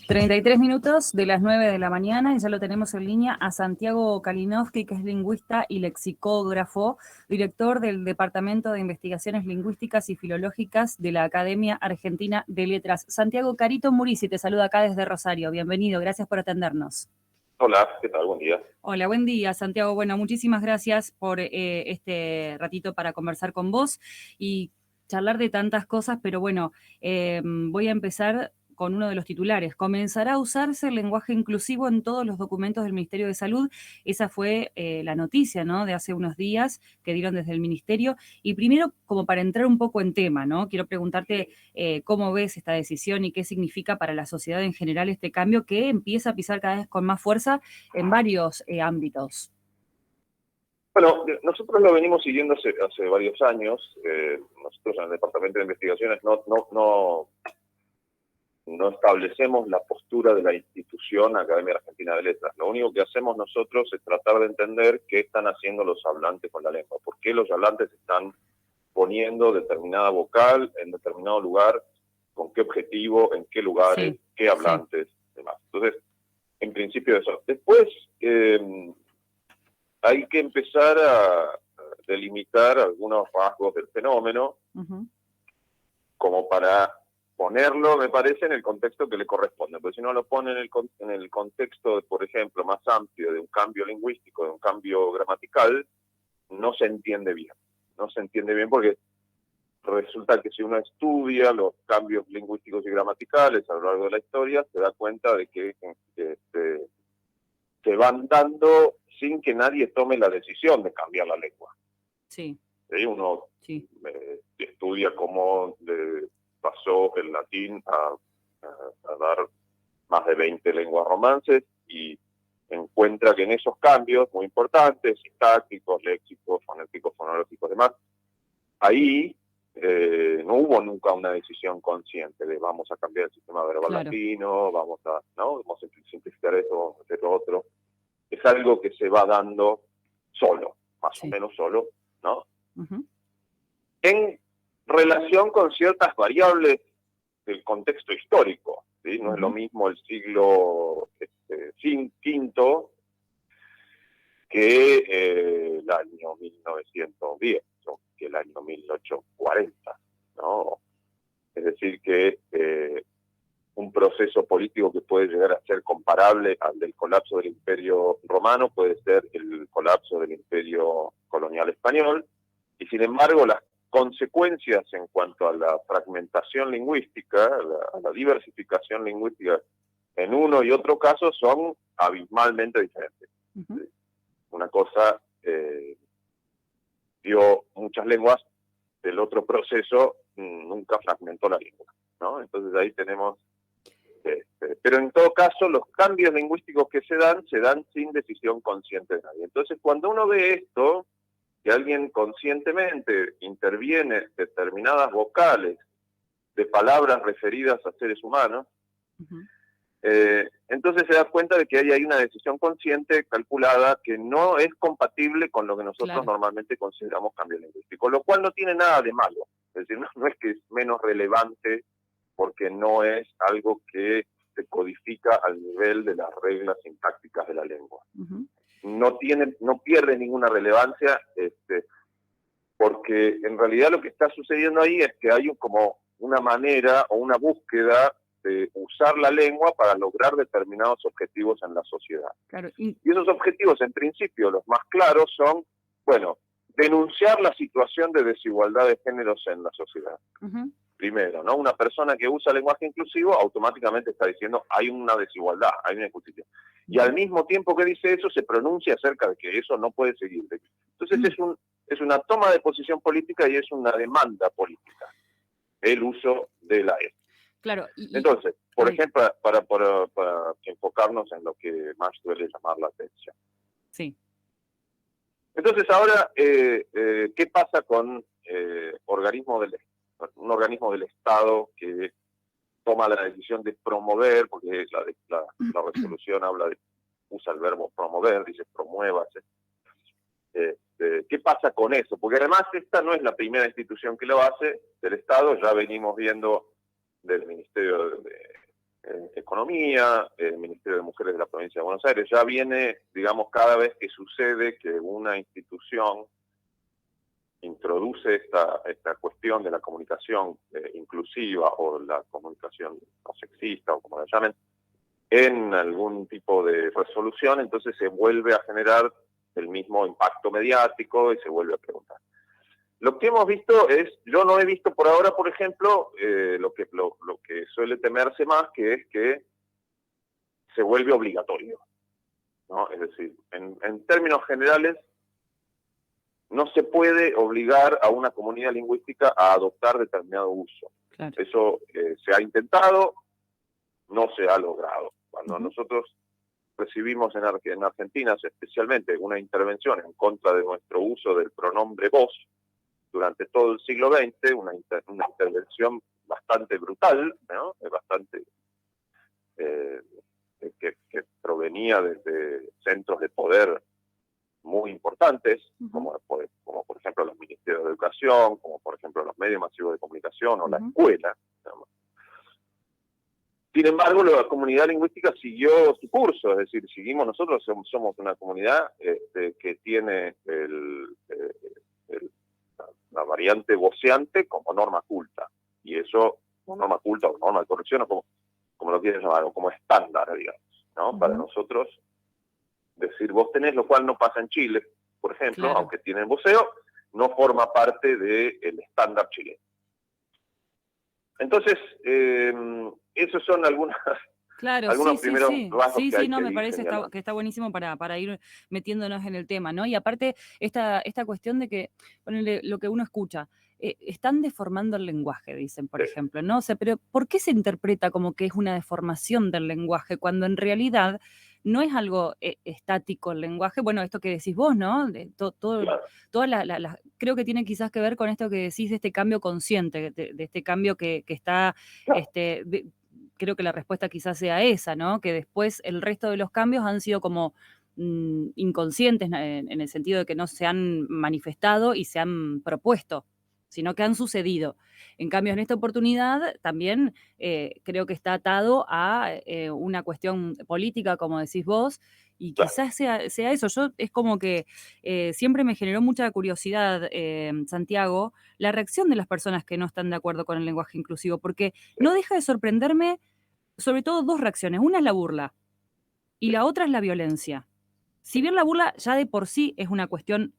33 minutos de las 9 de la mañana y ya lo tenemos en línea a Santiago Kalinowski, que es lingüista y lexicógrafo, director del Departamento de Investigaciones Lingüísticas y Filológicas de la Academia Argentina de Letras. Santiago, Carito Murisi te saluda acá desde Rosario. Bienvenido, gracias por atendernos. Hola, ¿qué tal? Buen día. Hola, buen día, Santiago. Bueno, muchísimas gracias por este ratito para conversar con vos y charlar de tantas cosas, pero bueno, voy a empezar con uno de los titulares. Comenzará a usarse el lenguaje inclusivo en todos los documentos del Ministerio de Salud. Esa fue la noticia, ¿no?, de hace unos días que dieron desde el Ministerio. Y primero, como para entrar un poco en tema, ¿no?, quiero preguntarte cómo ves esta decisión y qué significa para la sociedad en general este cambio que empieza a pisar cada vez con más fuerza en varios ámbitos. Bueno, nosotros lo venimos siguiendo hace varios años. Nosotros en el Departamento de Investigaciones no establecemos la postura de la institución Academia Argentina de Letras. Lo único que hacemos nosotros es tratar de entender qué están haciendo los hablantes con la lengua, por qué los hablantes están poniendo determinada vocal en determinado lugar, con qué objetivo, en qué lugares, Sí, qué hablantes, demás. Entonces, en principio eso. Después, hay que empezar a delimitar algunos rasgos del fenómeno, como para ponerlo, me parece, en el contexto que le corresponde. Porque si no lo pone en el contexto, por ejemplo, más amplio de un cambio lingüístico, de un cambio gramatical, no se entiende bien. No se entiende bien porque resulta que si uno estudia los cambios lingüísticos y gramaticales a lo largo de la historia, se da cuenta de que se van dando sin que nadie tome la decisión de cambiar la lengua. Sí. Uno estudia cómo pasó el latín a dar más de 20 lenguas romances y encuentra que en esos cambios muy importantes, sintácticos, léxicos, fonéticos, fonológicos, demás, ahí no hubo nunca una decisión consciente de vamos a cambiar el sistema verbal latino, vamos a simplificar esto, vamos a hacer lo otro. Es algo que se va dando solo, más o menos solo, ¿no? En relación con ciertas variables del contexto histórico, ¿sí? No es lo mismo el siglo V que el año 1910, ¿no?, que el año 1840, ¿no? Es decir, que un proceso político que puede llegar a ser comparable al del colapso del Imperio Romano puede ser el colapso del Imperio Colonial Español, y sin embargo las consecuencias en cuanto a la fragmentación lingüística, a la diversificación lingüística en uno y otro caso son abismalmente diferentes. Una cosa dio muchas lenguas, el otro proceso nunca fragmentó la lengua, ¿no? Entonces ahí tenemos... pero en todo caso, los cambios lingüísticos que se dan sin decisión consciente de nadie. Entonces, cuando uno ve esto, que alguien conscientemente interviene determinadas vocales de palabras referidas a seres humanos, entonces se da cuenta de que hay una decisión consciente, calculada, que no es compatible con lo que nosotros normalmente consideramos cambio lingüístico, lo cual no tiene nada de malo. Es decir, no es que es menos relevante porque no es algo que se codifica al nivel de las reglas sintácticas de la lengua. No pierde ninguna relevancia, porque en realidad lo que está sucediendo ahí es que hay como una manera o una búsqueda de usar la lengua para lograr determinados objetivos en la sociedad. Y esos objetivos, en principio, los más claros son, bueno, denunciar la situación de desigualdad de géneros en la sociedad. Primero, ¿no? Una persona que usa lenguaje inclusivo automáticamente está diciendo hay una desigualdad, hay una injusticia. Y al mismo tiempo que dice eso, se pronuncia acerca de que eso no puede seguir. Entonces es una toma de posición política y es una demanda política, el uso de la E. Entonces, por ejemplo, para enfocarnos en lo que más suele llamar la atención. Entonces ahora, ¿qué pasa con un organismo del Estado que toma la decisión de promover, porque la resolución usa el verbo promover, dice promuévase? ¿Qué pasa con eso? Porque además esta no es la primera institución que lo hace del Estado, ya venimos viendo del Ministerio Economía, el Ministerio de Mujeres de la Provincia de Buenos Aires. Ya viene, digamos, cada vez que sucede que una institución introduce esta cuestión de la comunicación inclusiva o la comunicación no sexista o como la llamen, en algún tipo de resolución, entonces se vuelve a generar el mismo impacto mediático y se vuelve a preguntar. Lo que hemos visto yo no he visto por ahora, por ejemplo, lo que suele temerse más, que es que se vuelve obligatorio, ¿no? Es decir, en términos generales, no se puede obligar a una comunidad lingüística a adoptar determinado uso. Claro. Eso se ha intentado, no se ha logrado. Cuando nosotros recibimos en Argentina, especialmente, una intervención en contra de nuestro uso del pronombre vos durante todo el siglo XX, una intervención bastante brutal, ¿no? Bastante que provenía desde centros de poder muy importantes, como por ejemplo los ministerios de educación, como por ejemplo los medios masivos de comunicación o la escuela. ¿No? Sin embargo, la comunidad lingüística siguió su curso, es decir, nosotros somos una comunidad que tiene la variante voceante como norma culta, y eso, como norma culta o norma de corrección, o como lo quieran llamar, o como estándar, digamos, ¿no? Para nosotros, decir vos tenés, lo cual no pasa en Chile, por ejemplo, Claro. aunque tienen voceo, no forma parte del estándar chileno. Entonces, esos son algunos primeros rasgos que hay no, que me ir parece señalando. que está buenísimo para ir metiéndonos en el tema, ¿no? Y aparte, esta cuestión de que, ponele, lo que uno escucha, están deformando el lenguaje, dicen, por ejemplo, ¿no? O sea, pero ¿por qué se interpreta como que es una deformación del lenguaje cuando en realidad no es algo estático el lenguaje? Bueno, esto que decís vos, ¿no? Claro. Creo que tiene quizás que ver con esto que decís de este cambio consciente, de este cambio que está, Claro. creo que la respuesta quizás sea esa, ¿no? Que después el resto de los cambios han sido como inconscientes en el sentido de que no se han manifestado y se han propuesto, sino que han sucedido. En cambio, en esta oportunidad también creo que está atado a una cuestión política, como decís vos, y quizás sea eso. Es como que siempre me generó mucha curiosidad, Santiago, la reacción de las personas que no están de acuerdo con el lenguaje inclusivo, porque no deja de sorprenderme, sobre todo dos reacciones. Una es la burla y la otra es la violencia. Si bien la burla ya de por sí es una cuestión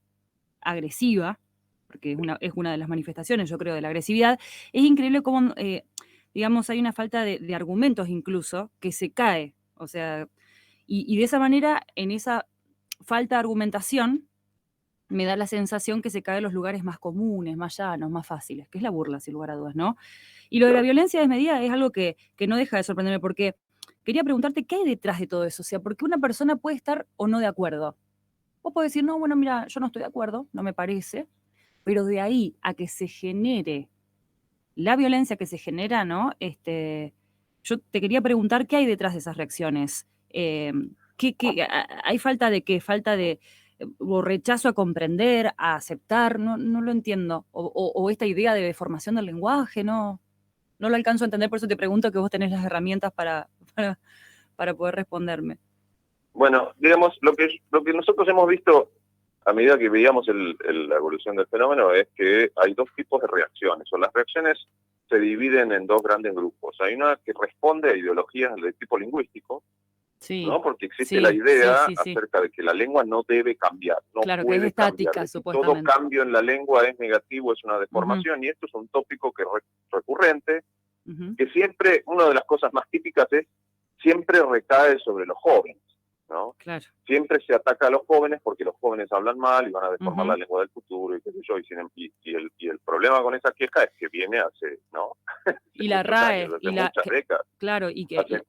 agresiva, porque es una de las manifestaciones, yo creo, de la agresividad, es increíble cómo, digamos, hay una falta de argumentos incluso que se cae. O sea, y de esa manera, en esa falta de argumentación, me da la sensación que se cae en los lugares más comunes, más llanos, más fáciles, que es la burla, sin lugar a dudas, ¿no? Y lo de la violencia desmedida es algo que no deja de sorprenderme, porque quería preguntarte qué hay detrás de todo eso. O sea, ¿por qué una persona puede estar o no de acuerdo? Vos podés decir, no, bueno, mira, yo no estoy de acuerdo, no me parece, pero de ahí a que se genere la violencia que se genera, ¿no? Yo te quería preguntar qué hay detrás de esas reacciones. ¿Hay falta de qué? ¿Falta de o rechazo a comprender, a aceptar? No lo entiendo. O esta idea de deformación del lenguaje, no lo alcanzo a entender, por eso te pregunto que vos tenés las herramientas para poder responderme. Bueno, digamos, lo que nosotros hemos visto a medida que veíamos la evolución del fenómeno es que hay dos tipos de reacciones, o las reacciones se dividen en dos grandes grupos. Hay una que responde a ideologías de tipo lingüístico, sí, ¿no? Porque existe la idea acerca de que la lengua no debe cambiar, no claro, puede que es estática, cambiar. supuestamente. Todo cambio en la lengua es negativo, es una deformación, y esto es un tópico que recurrente, que siempre, una de las cosas más típicas es, siempre recae sobre los jóvenes, ¿no? Claro. Siempre se ataca a los jóvenes porque los jóvenes hablan mal y van a deformar la lengua del futuro y qué sé yo, y el problema con esa queja es que viene hace, ¿no? Y la RAE, años, hace muchas décadas. Claro,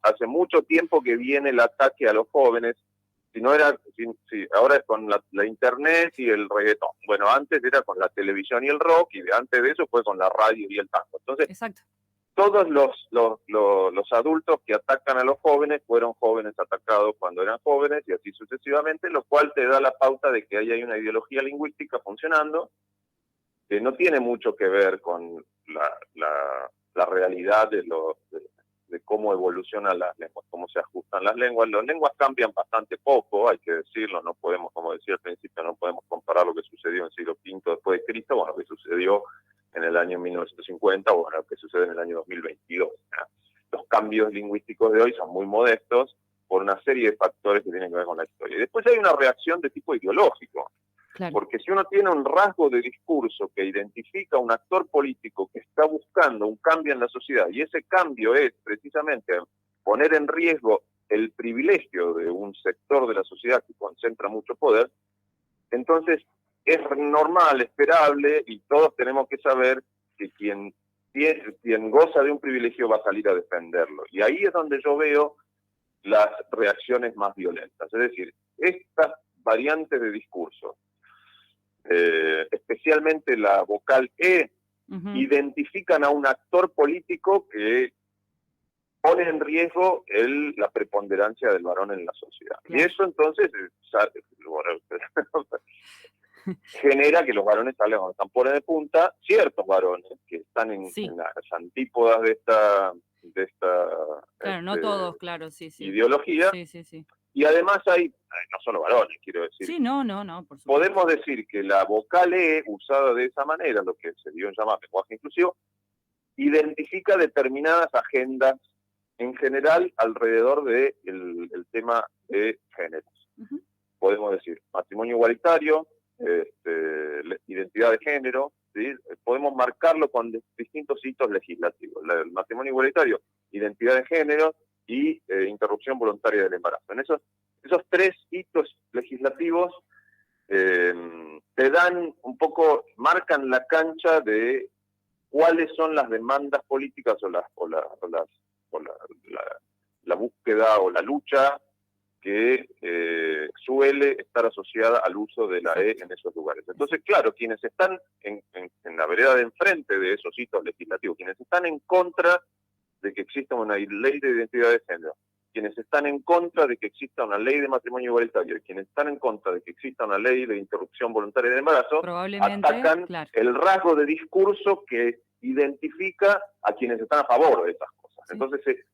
hace mucho tiempo que viene el ataque a los jóvenes. Ahora es con la internet y el reggaetón. Bueno, antes era con la televisión y el rock, y antes de eso fue con la radio y el tango. Entonces, exacto. Todos los adultos que atacan a los jóvenes fueron jóvenes atacados cuando eran jóvenes y así sucesivamente, lo cual te da la pauta de que ahí hay una ideología lingüística funcionando que no tiene mucho que ver con la realidad de cómo evolucionan las lenguas, cómo se ajustan las lenguas cambian bastante poco, hay que decirlo, no podemos, como decía al principio, no podemos comparar lo que sucedió en el siglo V después de Cristo con lo que sucedió en el año 1950 o lo que sucede en el año 2022. Los cambios lingüísticos de hoy son muy modestos por una serie de factores que tienen que ver con la historia. Y después hay una reacción de tipo ideológico. Claro. Porque si uno tiene un rasgo de discurso que identifica a un actor político que está buscando un cambio en la sociedad, y ese cambio es precisamente poner en riesgo el privilegio de un sector de la sociedad que concentra mucho poder, entonces es normal, esperable, y todos tenemos que saber que quien goza de un privilegio va a salir a defenderlo. Y ahí es donde yo veo las reacciones más violentas. Es decir, estas variantes de discurso, especialmente la vocal E, identifican a un actor político que pone en riesgo la preponderancia del varón en la sociedad. Claro. Y eso entonces genera que los varones salgan con tambores de punta, ciertos varones que están en las antípodas de esta claro, no todos, claro, ideología. Sí. Y además hay, no solo varones, quiero decir. Sí, no, por supuesto. Podemos decir que la vocal E, usada de esa manera, lo que se dio en llamar lenguaje inclusivo, identifica determinadas agendas, en general, alrededor del tema de géneros. Podemos decir matrimonio igualitario, identidad de género, ¿sí? Podemos marcarlo con distintos hitos legislativos. El matrimonio igualitario, identidad de género y interrupción voluntaria del embarazo. En esos tres hitos legislativos te dan un poco, marcan la cancha de cuáles son las demandas políticas o la búsqueda o la lucha que suele estar asociada al uso de la E en esos lugares. Entonces, claro, quienes están en la vereda de enfrente de esos hitos legislativos, quienes están en contra de que exista una ley de identidad de género, quienes están en contra de que exista una ley de matrimonio igualitario y quienes están en contra de que exista una ley de interrupción voluntaria del embarazo, atacan el rasgo de discurso que identifica a quienes están a favor de esas cosas. Sí. Entonces,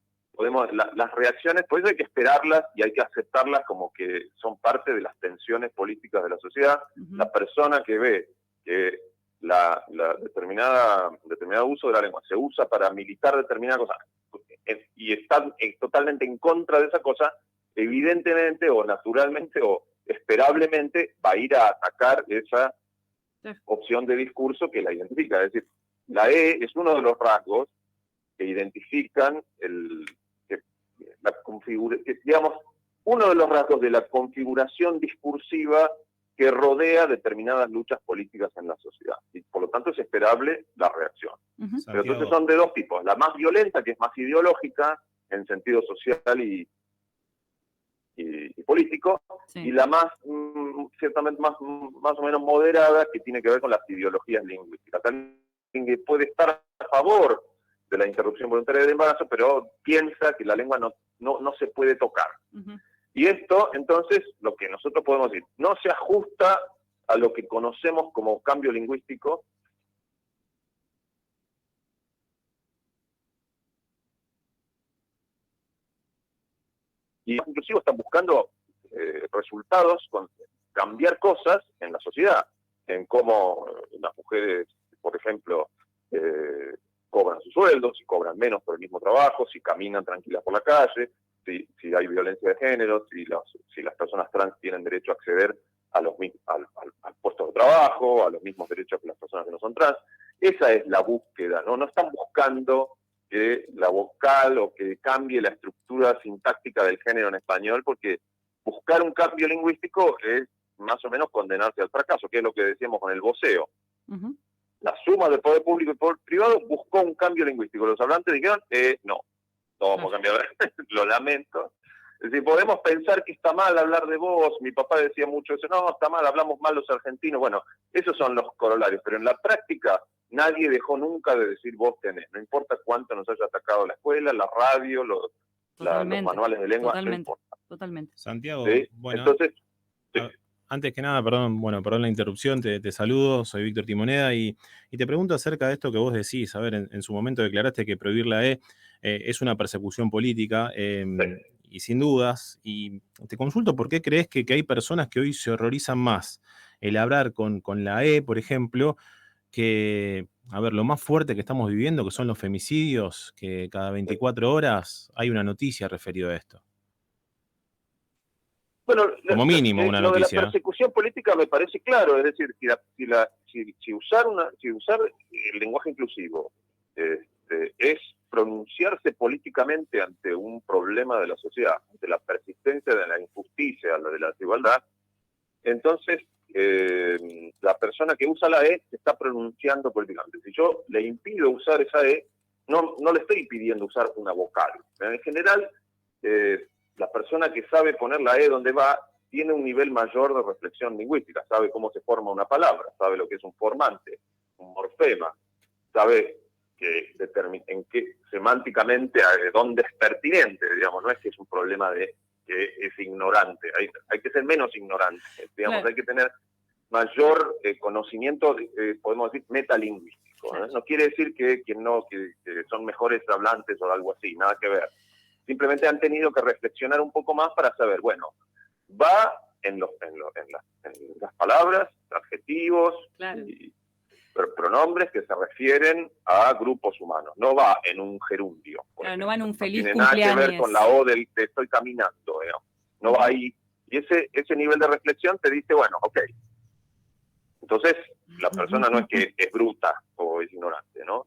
las reacciones, por eso hay que esperarlas y hay que aceptarlas como que son parte de las tensiones políticas de la sociedad. La persona que ve que la determinado uso de la lengua se usa para militar determinada cosa y está totalmente en contra de esa cosa, evidentemente o naturalmente o esperablemente va a ir a atacar esa opción de discurso que la identifica. Es decir, la E es uno de los rasgos que identifican digamos, uno de los rasgos de la configuración discursiva que rodea determinadas luchas políticas en la sociedad. Y por lo tanto es esperable la reacción. Pero entonces son de dos tipos. La más violenta, que es más ideológica, en sentido social y político, y la más, ciertamente más o menos moderada, que tiene que ver con las ideologías lingüísticas. Alguien que puede estar a favor de la interrupción voluntaria del embarazo, pero piensa que la lengua no se puede tocar. Y esto, entonces, lo que nosotros podemos decir, no se ajusta a lo que conocemos como cambio lingüístico. Y inclusive están buscando resultados con cambiar cosas en la sociedad, en cómo las mujeres, por ejemplo, cobran sus sueldos, si cobran menos por el mismo trabajo, si caminan tranquilas por la calle, si hay violencia de género, si las personas trans tienen derecho a acceder al puesto de trabajo, a los mismos derechos que las personas que no son trans. Esa es la búsqueda, ¿no? No están buscando que la vocal o que cambie la estructura sintáctica del género en español, porque buscar un cambio lingüístico es más o menos condenarse al fracaso, que es lo que decíamos con el voceo. La suma del poder público y poder privado buscó un cambio lingüístico. Los hablantes dijeron, no vamos a cambiar, lo lamento. Es decir, podemos pensar que está mal hablar de vos, mi papá decía mucho eso, no, está mal, hablamos mal los argentinos, bueno, esos son los corolarios, pero en la práctica nadie dejó nunca de decir vos tenés, no importa cuánto nos haya atacado la escuela, la radio, los manuales de lengua, no importa. Totalmente. Santiago, ¿Sí? bueno, entonces, antes que nada, perdón la interrupción, te saludo, soy Víctor Timoneda y te pregunto acerca de esto que vos decís. A ver, en su momento declaraste que prohibir la E es una persecución política, Sí. y sin dudas. Y te consulto, ¿por qué crees que hay personas que hoy se horrorizan más el hablar con la E, por ejemplo, que, a ver, lo más fuerte que estamos viviendo, que son los femicidios, que cada 24 horas hay una noticia referida a esto? Bueno, Como mínimo una lo de la noticia. persecución política me parece claro, es decir, si usar el lenguaje inclusivo es pronunciarse políticamente ante un problema de la sociedad, ante la persistencia de la injusticia, de la desigualdad, entonces la persona que usa la E se está pronunciando políticamente. Si yo le impido usar esa E, no le estoy impidiendo usar una vocal. En general, la persona que sabe poner la E donde va tiene un nivel mayor de reflexión lingüística, sabe cómo se forma una palabra, sabe lo que es un formante, un morfema, sabe en qué semánticamente dónde es pertinente, digamos, no es que es un problema de que es ignorante, hay que ser menos ignorante, digamos, claro. Hay que tener mayor conocimiento, podemos decir, metalingüístico. Claro. No quiere decir que son mejores hablantes o algo así, nada que ver. Simplemente han tenido que reflexionar un poco más para saber, bueno, va en las palabras, adjetivos, claro. Y pronombres que se refieren a grupos humanos, no va en un gerundio. Claro, no va en un feliz cumpleaños. No tiene nada que ver con la O de estoy caminando, no va ahí. Y ese nivel de reflexión te dice, bueno, ok. Entonces, la persona no es que es bruta o es ignorante, ¿no?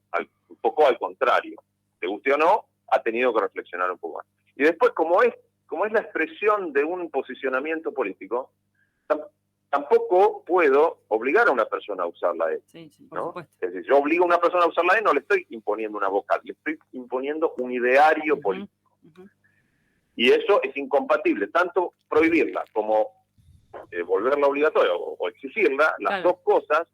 Un poco al contrario. Te guste o no, ha tenido que reflexionar un poco más. Y después, como es la expresión de un posicionamiento político, tampoco puedo obligar a una persona a usar la E. Sí, ¿no? Es decir, yo obligo a una persona a usar la E, no le estoy imponiendo una vocal, le estoy imponiendo un ideario político. Y eso es incompatible, tanto prohibirla como volverla obligatoria o exigirla, las dos cosas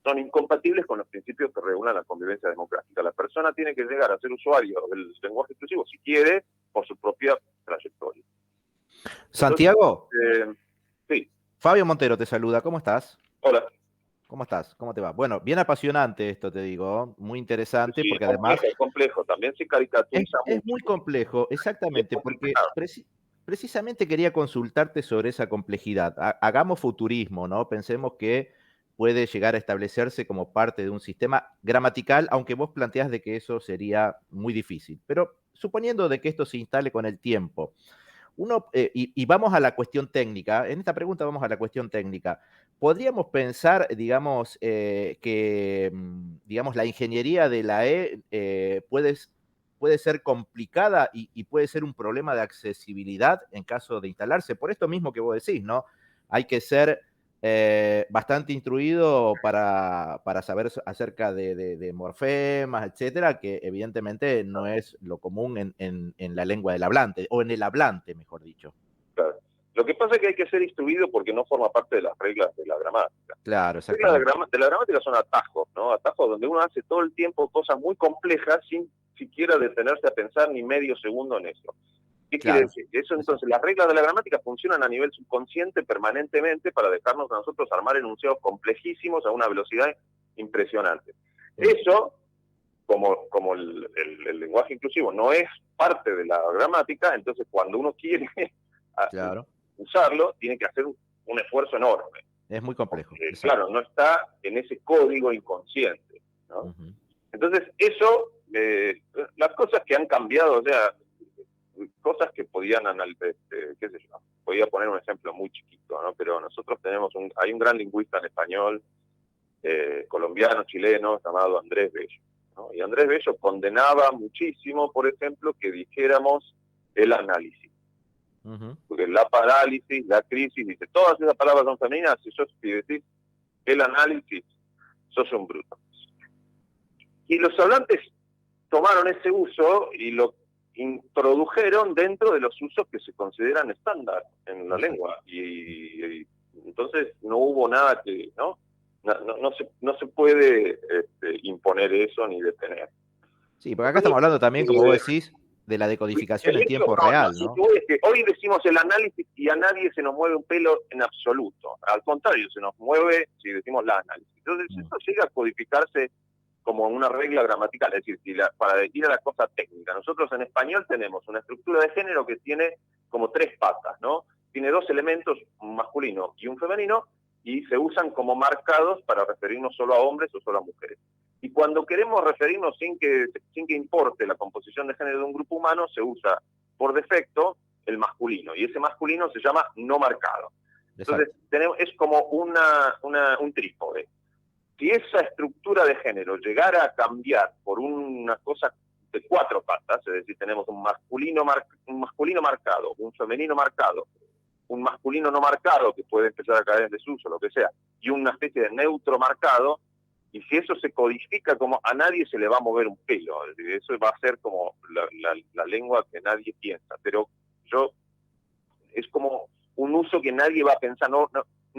son incompatibles con los principios que regulan la convivencia democrática. La persona tiene que llegar a ser usuario del lenguaje inclusivo, si quiere, por su propia trayectoria. Santiago. Entonces, sí. Fabio Montero te saluda, ¿cómo estás? Hola. ¿Cómo estás? ¿Cómo te va? Bueno, bien apasionante esto, te digo, muy interesante, sí, porque complejo, además... complejo, también se caricaturiza mucho. Es muy complejo, exactamente, porque precisamente quería consultarte sobre esa complejidad. Hagamos futurismo, ¿no? Pensemos que puede llegar a establecerse como parte de un sistema gramatical, aunque vos planteás de que eso sería muy difícil. Pero suponiendo de que esto se instale con el tiempo, y vamos a la cuestión técnica, en esta pregunta vamos a la cuestión técnica. ¿Podríamos pensar, digamos, que digamos, la ingeniería de la E puede ser complicada y puede ser un problema de accesibilidad en caso de instalarse? Por esto mismo que vos decís, ¿no? Hay que ser bastante instruido para saber acerca de morfemas, etcétera, que evidentemente no es lo común en la lengua del hablante, o en el hablante, mejor dicho. Claro. Lo que pasa es que hay que ser instruido porque no forma parte de las reglas de la gramática. Claro, exactamente. Las reglas de la gramática son atajos, ¿no? Atajos donde uno hace todo el tiempo cosas muy complejas sin siquiera detenerse a pensar ni medio segundo en eso. ¿Qué quiere decir? Eso, entonces, las reglas de la gramática funcionan a nivel subconsciente permanentemente para dejarnos a nosotros armar enunciados complejísimos a una velocidad impresionante. Eso, como el lenguaje inclusivo no es parte de la gramática, entonces cuando uno quiere usarlo, tiene que hacer un esfuerzo enorme. Es muy complejo. Porque, claro, no está en ese código inconsciente, ¿no? Entonces, eso, las cosas que han cambiado, o sea, cosas que podían analizar, qué sé yo, podía poner un ejemplo muy chiquito, ¿no? Pero nosotros hay un gran lingüista en español, colombiano, chileno, llamado Andrés Bello, ¿no? Y Andrés Bello condenaba muchísimo, por ejemplo, que dijéramos el análisis. Porque la parálisis, la crisis, dice, todas esas palabras son femeninas, si decís el análisis, sos un bruto. Y los hablantes tomaron ese uso y lo introdujeron dentro de los usos que se consideran estándar en la lengua. Y entonces no hubo nada que, ¿no? No se puede imponer eso ni detener. Sí, porque acá estamos hablando también, como vos decís, de la decodificación en tiempo real, ¿no? Es que hoy decimos el análisis y a nadie se nos mueve un pelo en absoluto. Al contrario, se nos mueve si decimos la análisis. Entonces, esto llega a codificarse como una regla gramatical, es decir, para ir a la cosa técnica. Nosotros en español tenemos una estructura de género que tiene como 3 patas, ¿no? Tiene 2 elementos, un masculino y un femenino, y se usan como marcados para referirnos solo a hombres o solo a mujeres. Y cuando queremos referirnos sin que importe la composición de género de un grupo humano, se usa por defecto el masculino, y ese masculino se llama no marcado. Entonces, es como un trípode. Si esa estructura de género llegara a cambiar por una cosa de 4 patas, es decir, tenemos un masculino marcado, un femenino marcado, un masculino no marcado que puede empezar a caer en desuso, lo que sea, y una especie de neutro marcado, y si eso se codifica, como a nadie se le va a mover un pelo, es decir, eso va a ser como la lengua que nadie piensa, pero es como un uso que nadie va a pensar, no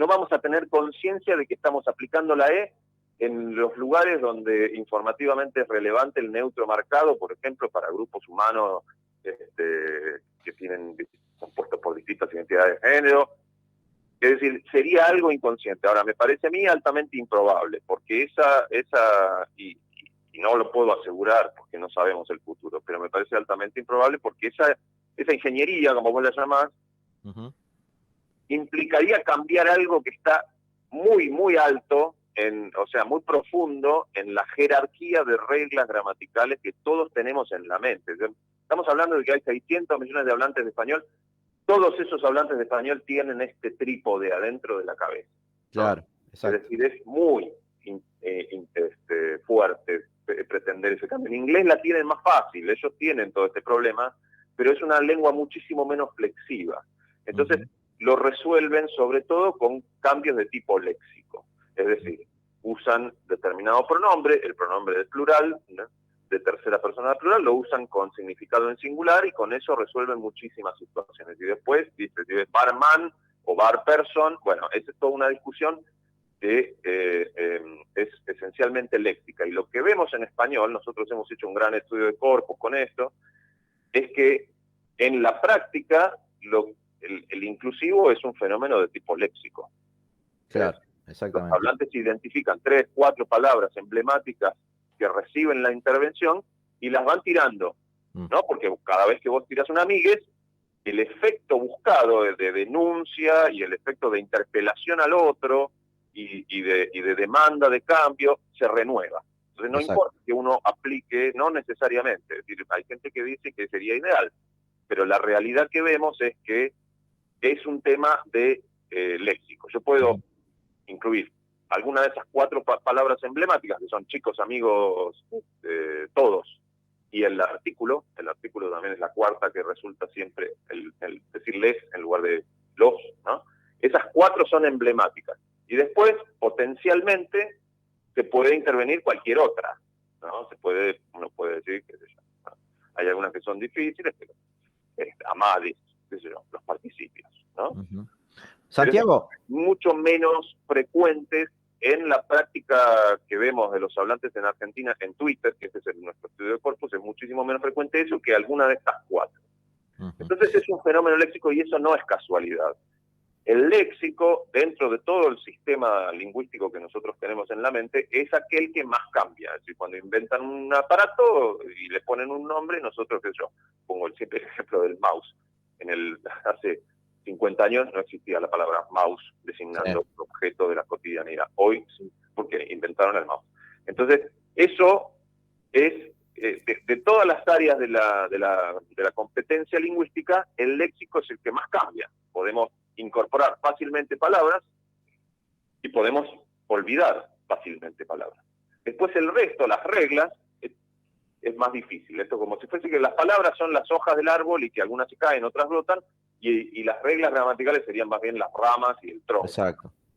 vamos a tener conciencia de que estamos aplicando la E en los lugares donde informativamente es relevante el neutro marcado, por ejemplo, para grupos humanos que tienen compuestos por distintas identidades de género. Es decir, sería algo inconsciente. Ahora, me parece a mí altamente improbable, porque y no lo puedo asegurar porque no sabemos el futuro, pero me parece altamente improbable porque esa ingeniería, como vos la llamás, implicaría cambiar algo que está muy, muy alto, o sea, muy profundo en la jerarquía de reglas gramaticales que todos tenemos en la mente. Estamos hablando de que hay 600 millones de hablantes de español. Todos esos hablantes de español tienen este trípode adentro de la cabeza, ¿no? Claro, exacto. Es decir, es muy fuerte pretender ese cambio. En inglés la tienen más fácil, ellos tienen todo este problema, pero es una lengua muchísimo menos flexiva. Entonces, lo resuelven sobre todo con cambios de tipo léxico. Es decir, usan determinado pronombre, el pronombre del plural, ¿no?, de tercera persona del plural, lo usan con significado en singular y con eso resuelven muchísimas situaciones. Y después dice barman o bar person, bueno, esa es toda una discusión que es esencialmente léxica. Y lo que vemos en español, nosotros hemos hecho un gran estudio de corpus con esto, es que en la práctica el inclusivo es un fenómeno de tipo léxico. Claro, exactamente. Los hablantes identifican 3, 4 palabras emblemáticas que reciben la intervención y las van tirando, ¿no? Porque cada vez que vos tirás una amigues, el efecto buscado de denuncia y el efecto de interpelación al otro y de demanda de cambio se renueva. Entonces no importa que uno aplique, no necesariamente, es decir, hay gente que dice que sería ideal, pero la realidad que vemos es que es un tema de léxico. Yo puedo incluir alguna de esas 4 palabras emblemáticas, que son chicos, amigos, todos, y el artículo también es la 4ª que resulta siempre el decir les en lugar de los, ¿no? Esas 4 son emblemáticas. Y después, potencialmente, se puede intervenir cualquier otra, ¿no? Uno puede decir, qué sé yo, ¿no? Hay algunas que son difíciles, pero amades, qué sé yo, los participios, ¿no? Santiago. Mucho menos frecuentes en la práctica que vemos de los hablantes en Argentina en Twitter, que ese es nuestro estudio de corpus, es muchísimo menos frecuente eso que alguna de estas 4. Entonces es un fenómeno léxico y eso no es casualidad. El léxico, dentro de todo el sistema lingüístico que nosotros tenemos en la mente, es aquel que más cambia. Es decir, cuando inventan un aparato y le ponen un nombre, nosotros, qué sé yo, pongo el simple ejemplo del mouse. Hace 50 años no existía la palabra mouse designando un objeto de la cotidianidad. Hoy sí, porque inventaron el mouse. Entonces, eso es, de todas las áreas de la competencia lingüística, el léxico es el que más cambia. Podemos incorporar fácilmente palabras y podemos olvidar fácilmente palabras. Después el resto, las reglas, es más difícil. Esto como si fuese que las palabras son las hojas del árbol y que algunas se caen, otras brotan, y las reglas gramaticales serían más bien las ramas y el tronco.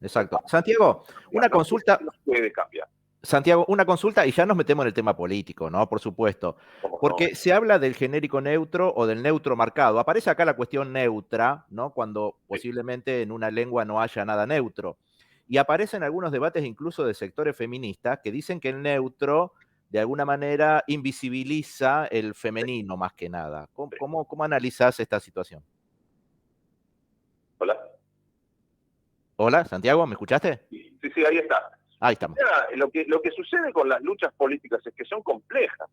Exacto. Santiago, una consulta. No puede cambiar. Santiago, una consulta y ya nos metemos en el tema político, ¿no? Por supuesto. Porque se habla del genérico neutro o del neutro marcado. Aparece acá la cuestión neutra, ¿no? Cuando posiblemente en una lengua no haya nada neutro. Y aparecen algunos debates incluso de sectores feministas que dicen que el neutro de alguna manera invisibiliza el femenino más que nada. ¿Cómo analizás esta situación? Hola. Hola, Santiago, ¿me escuchaste? Sí, ahí está. Ahí estamos. Lo que sucede con las luchas políticas es que son complejas,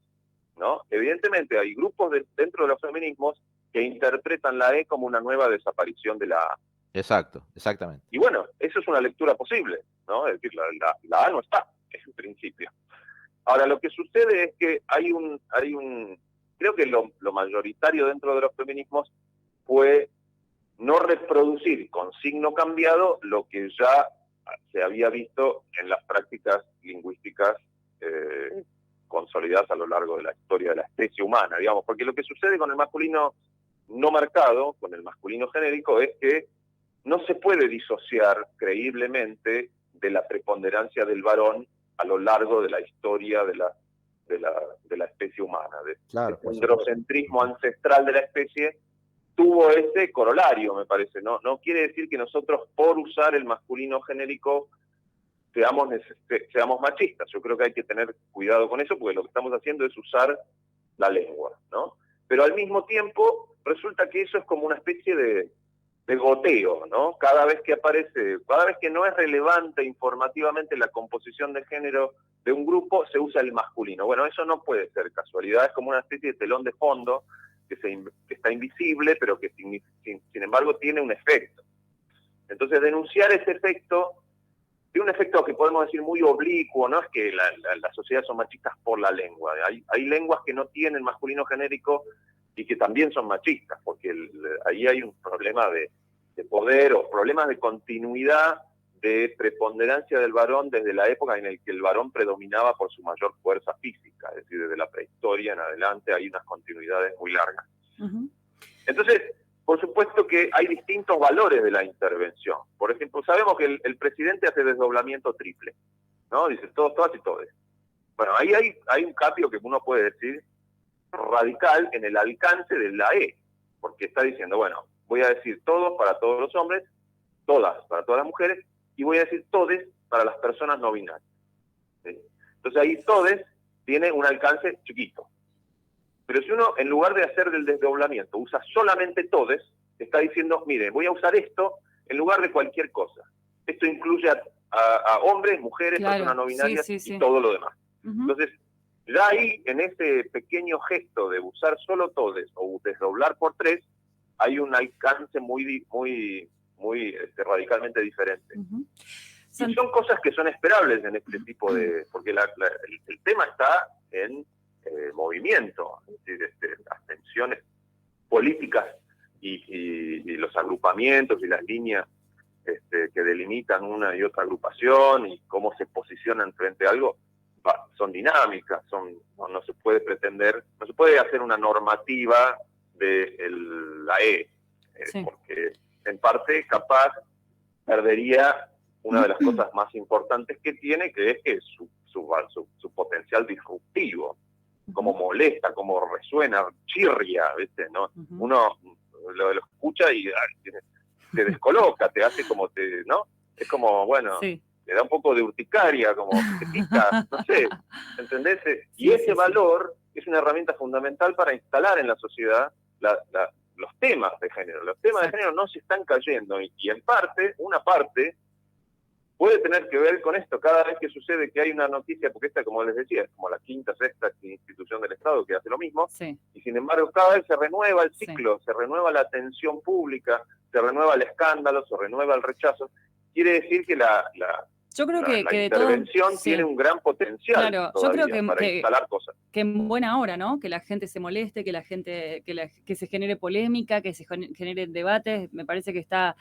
¿no? Evidentemente hay grupos dentro de los feminismos que interpretan la E como una nueva desaparición de la A. Exacto, exactamente. Y bueno, eso es una lectura posible, ¿no? Es decir, la A no está, es un principio. Ahora, lo que sucede es que creo que lo mayoritario dentro de los feminismos fue no reproducir con signo cambiado lo que ya se había visto en las prácticas lingüísticas consolidadas a lo largo de la historia de la especie humana, digamos, porque lo que sucede con el masculino no marcado, con el masculino genérico, es que no se puede disociar creíblemente de la preponderancia del varón a lo largo de la historia de la especie humana. Claro, el androcentrismo ancestral de la especie tuvo ese corolario, me parece. No quiere decir que nosotros, por usar el masculino genérico, seamos machistas. Yo creo que hay que tener cuidado con eso, porque lo que estamos haciendo es usar la lengua, ¿no? Pero al mismo tiempo, resulta que eso es como una especie de goteo, ¿no? Cada vez que no es relevante informativamente la composición de género de un grupo, se usa el masculino. Bueno, eso no puede ser casualidad, es como una especie de telón de fondo que está invisible, pero que sin embargo tiene un efecto. Entonces, denunciar ese efecto, tiene un efecto que podemos decir muy oblicuo, no es que las sociedades son machistas por la lengua. Hay lenguas que no tienen masculino genérico y que también son machistas, porque ahí hay un problema de poder o problemas de continuidad, de preponderancia del varón desde la época en la que el varón predominaba por su mayor fuerza física, es decir, desde la prehistoria en adelante hay unas continuidades muy largas. Uh-huh. Entonces, por supuesto que hay distintos valores de la intervención. Por ejemplo, sabemos que el presidente hace desdoblamiento triple, ¿no? Dice todos, todas y todes. Bueno, ahí hay un cambio que uno puede decir radical en el alcance de la E, porque está diciendo, bueno, voy a decir todos para todos los hombres, todas para todas las mujeres, y voy a decir todes para las personas no binarias. ¿Sí? Entonces ahí todes tiene un alcance chiquito. Pero si uno, en lugar de hacer del desdoblamiento, usa solamente todes, está diciendo, mire, voy a usar esto en lugar de cualquier cosa. Esto incluye a hombres, mujeres, claro, personas no binarias y todo lo demás. Uh-huh. Entonces, ya ahí, en ese pequeño gesto de usar solo todes o desdoblar por tres, hay un alcance muy radicalmente diferente. Uh-huh. Y son cosas que son esperables en este tipo de... Porque el tema está en movimiento, es decir, las tensiones políticas y los agrupamientos y las líneas que delimitan una y otra agrupación y cómo se posicionan frente a algo, son dinámicas, no se puede pretender, no se puede hacer una normativa de la E, sí, porque en parte capaz perdería una de las cosas más importantes que tiene, que es su potencial disruptivo, cómo molesta, cómo resuena, chirria, ¿viste? ¿No? Uh-huh. Uno lo escucha y te descoloca, te hace como ¿no? Es como, bueno, sí, le da un poco de urticaria, como te pica, no sé, ¿entendés? Y ese valor es una herramienta fundamental para instalar en la sociedad los temas de género. Los temas de género no se están cayendo y en parte, una parte, puede tener que ver con esto. Cada vez que sucede que hay una noticia, porque esta, como les decía, es como la quinta, sexta institución del Estado que hace lo mismo, sí, y sin embargo cada vez se renueva el ciclo, sí, se renueva la atención pública, se renueva el escándalo, se renueva el rechazo. Quiere decir que yo creo que la intervención sí, tiene un gran potencial, claro, yo creo para instalar cosas. Que en buena hora, ¿no? Que la gente se moleste, que se genere polémica, que se generen debates. Me parece que está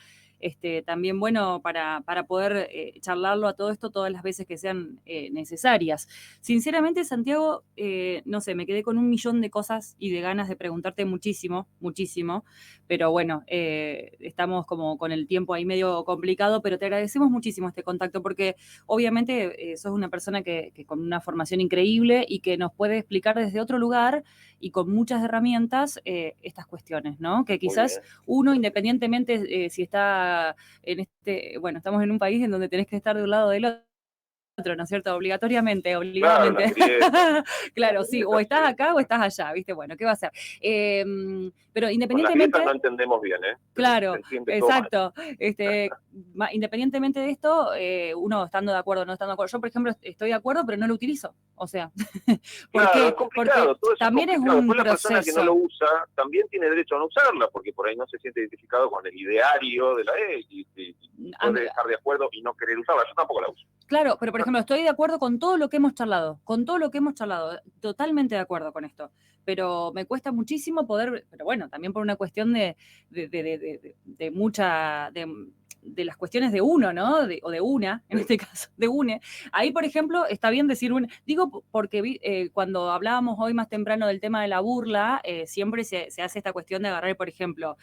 también bueno para poder charlarlo a todo esto todas las veces que sean necesarias. Sinceramente, Santiago, no sé, me quedé con 1.000.000 de cosas y de ganas de preguntarte muchísimo, pero bueno, estamos como con el tiempo ahí medio complicado, pero te agradecemos muchísimo este contacto porque obviamente sos una persona que con una formación increíble y que nos puede explicar desde otro lugar y con muchas herramientas estas cuestiones, ¿no? Que quizás uno, independientemente si está bueno, estamos en un país en donde tenés que estar de un lado o del otro, ¿no es cierto? Obligatoriamente, Claro, obligadamente. las grietas. Claro, sí, o estás acá o estás allá, ¿viste? Bueno, ¿qué va a hacer? Pero Con las independientemente... grietas no entendemos bien, ¿eh? Se Claro, entiende todo mal. exacto. Independientemente de esto, uno estando de acuerdo o no estando de acuerdo. Yo, por ejemplo, estoy de acuerdo, pero no lo utilizo. O sea, ¿por Claro, qué? es complicado, Porque todo eso también es es complicado. un Después la persona que no lo proceso. usa también tiene derecho a no usarla, porque por ahí no se siente identificado con el ideario de la E y puede estar de acuerdo y no querer usarla. Yo tampoco la uso. Claro, pero por ejemplo, estoy de acuerdo con todo lo que hemos charlado, totalmente de acuerdo con esto, pero me cuesta muchísimo poder, pero bueno, también por una cuestión de las cuestiones de uno, ¿no? O de una, en este caso, de une. Ahí, por ejemplo, está bien decir digo porque cuando hablábamos hoy más temprano del tema de la burla, siempre se hace esta cuestión de agarrar, por ejemplo,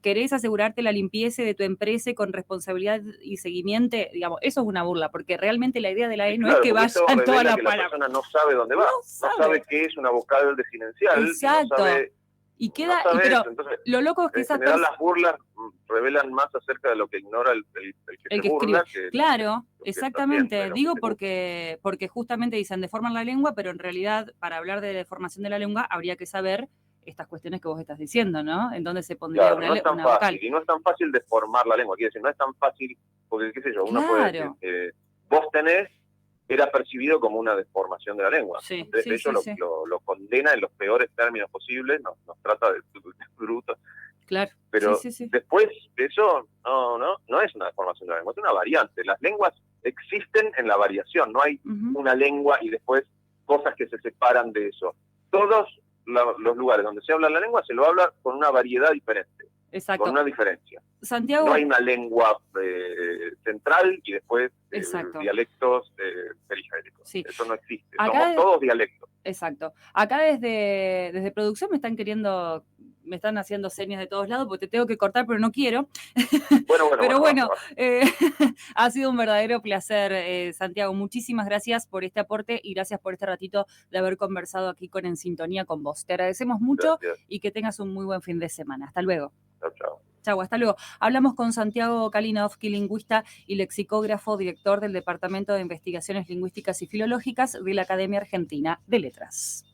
querés asegurarte la limpieza de tu empresa con responsabilidad y seguimiento, digamos, eso es una burla, porque realmente la idea de la E no es que vayan toda la palabra. La persona no sabe dónde va, no sabe qué es una vocal desinencial, exacto. No sabe, y queda, no sabe pero eso. Entonces, lo loco es que en general las burlas revelan más acerca de lo que ignora el que se burla. Claro, que exactamente. bien, Digo porque justamente dicen deforman la lengua, pero en realidad para hablar de deformación de la lengua habría que saber estas cuestiones que vos estás diciendo, ¿no? En dónde se pondría claro, no es tan fácil, y no es tan fácil deformar la lengua, quiere decir, no es tan fácil, porque qué sé yo, uno puede decir, vos tenés, era percibido como una deformación de la lengua. Sí, Entonces ellos lo condena en los peores términos posibles, nos trata de brutos. Claro. Pero después de eso no es una deformación de la lengua, es una variante. Las lenguas existen en la variación, no hay una lengua y después cosas que se separan de eso. Todos los lugares donde se habla la lengua se lo habla con una variedad diferente. Exacto. Con una diferencia. Santiago... No hay una lengua central y después dialectos periféricos. Sí. Eso no existe. Somos todos dialectos. Exacto. Acá desde producción me están haciendo señas de todos lados porque te tengo que cortar, pero no quiero. Pero bueno, ha sido un verdadero placer, Santiago. Muchísimas gracias por este aporte y gracias por este ratito de haber conversado aquí con En Sintonía con vos. Te agradecemos mucho y que tengas un muy buen fin de semana. Hasta luego. Chao. Chau, hasta luego. Hablamos con Santiago Kalinowski, lingüista y lexicógrafo, director del Departamento de Investigaciones Lingüísticas y Filológicas de la Academia Argentina de Letras.